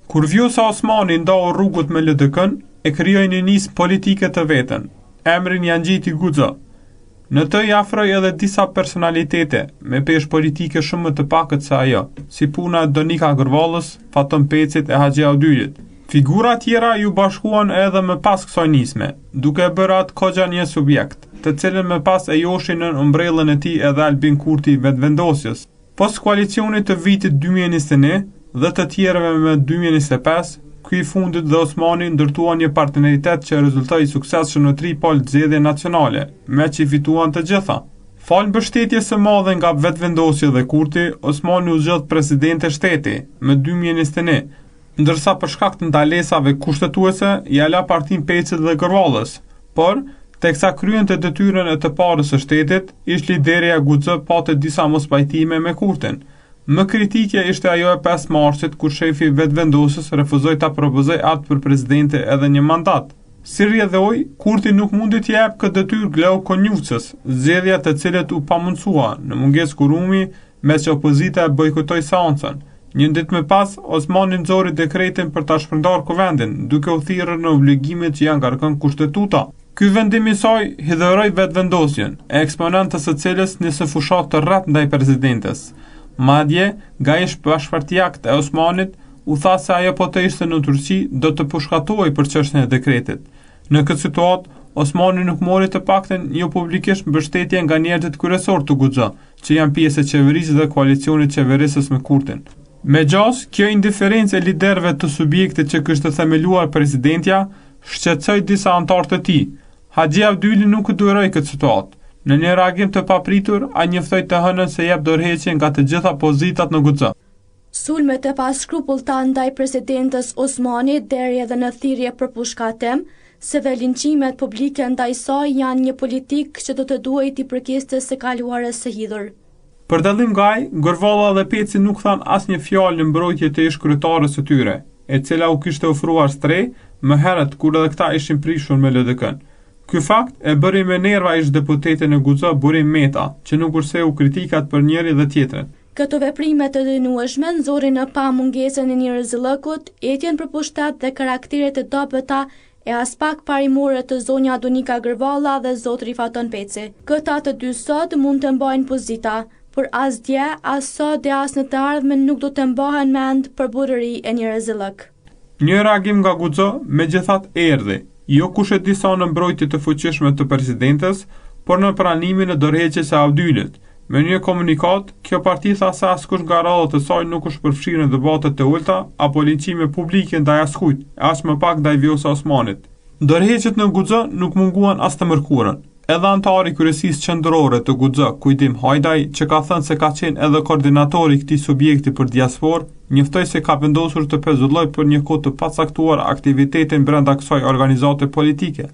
Kur Vjosa Osmani ndau rrugut me LDK-n, e krijoi një nismë politike të veten. Emrin janë gjiti Guxo. Në të i afroi edhe disa personalitete me peshë politike shumë më të pakët se ajo, si puna e Donika Gërvallës, Faton Pecit e Haxhi Audylit. Figura tjera ju bashkuan edhe më pas kësaj nisme, duke bërë atë kogja një subjekt, të cilën më pas e joshin në umbrellën e tij edhe Albin Kurti vetvendosjes. Pas koalicionit të vitit 2021 dhe të tjerëve me 2025, ky i fundit dhe Osmani ndërtuan një partneritet që rezultoi suksesshëm në 3 palë zgjedhje nacionale, me që fituan të gjitha. Fal mbështetjes së madhe nga vetvendosja dhe Kurti, Osmani u zgjodh president e shteti më 2021, ndërsa për shkak të ndalesave kushtetuese ja la partinë Pecit dhe Gërvallës, por teksa kryente detyrën e të parës së shtetit, ish liderja Guxo pati disa mospajtime me Kurtin. Më kritike ishte ajo e 5 marsit kur shefi vetvendosës refuzoi ta propozoj atë për presidente edhe një mandat. Si rrjedhoi, Kurti nuk mundi t'i jap këtë detyrë Glau Konjucës, zgjedhja të cilët u pamundsua në mungesë kurumi, me që opozita e bojkotoi seancën. Një ditë më pas, Osmani nxori dekretin për ta shpërndarë kuvendin, duke u thirrur në obligimet që janë ngarkon kushtetuta. Ky vendim i saj hidhëroi vetvendosjen, e eksponentës së cilës nisë fushat të rreth ndaj presidentes. Madje, nga ish bashkëpartiakt e Osmanit, u tha se ajo po të ishte në Turqi do të përshkatohej për çështjen e dekretit. Në këtë situatë, Osmani nuk mori të paktën jo publikisht mbështetje nga njerëzit kryesor të Guxo, që janë pjesë e qeverisë dhe koalicionit qeverisës me Kurtin. Megjithëse, kjo indiferencë e liderëve të subjektit që kishte themeluar presidentja, shqetësoi disa anëtar të tij. Haxhi Audyli nuk duroi këtë situatë. Në një reagim të papritur, ai njoftoi të hënën se jep dorëheqje nga të gjitha pozitat në Guxo. Sulmet e paskrupullta ndaj presidentës Osmani deri edhe në thirrje për pushkatem, se dhe linqimet publike ndaj saj janë një politikë që do të duhej t'i përkiste së kaluarës së hidhur. Për dallim nga ai, Gërvalla dhe Peci nuk than asnjë fjalë në mbrojtje të ish kryetares së tyre, e cila u kishte ofruar strej më herët kur edhe këta ishin prishur me LDK-n. Ky fakt e bëri me nerva ish deputetin e Guxo Burim Meta, që nuk kurseu kritikat për njëri dhe tjetrin. Këto veprime të dënueshme nxorrin në pamungesën e një rrezillëkut, etjen për pushtet dhe karakteret e dobëta e as pak parimore të zonja Donika Gërvalla dhe zotri Faton Peci. Këta të dy sot mund të mbajnë pozita, por as dje, as sot dhe as në të ardhmen nuk do të mbahen mend për burëri e një rrezillëk. Një reagim nga Guxo megjithatë erdhi, jo kush e di sa në mbrojtje të fuqishme të presidentes, por në pranimin e dorëheqjes së Audylit. Me një komunikat, kjo parti tha se askush nga radhët e saj nuk është përfshirë në debate të ulta apo linçime publike ndaj askujt, as më pak ndaj Vjosa Osmanit. Dorëheqjet në Guxo nuk munguan as të mërkurën. Edhe antari i kryesisë qendrore të Guxo, Kujtim Hajdaj, që ka thënë se ka qenë edhe koordinatori i këtij subjekti për diasporë, njoftoi se ka vendosur të pezullojë për një kohë të pacaktuar aktivitetin brenda kësaj organizate politike.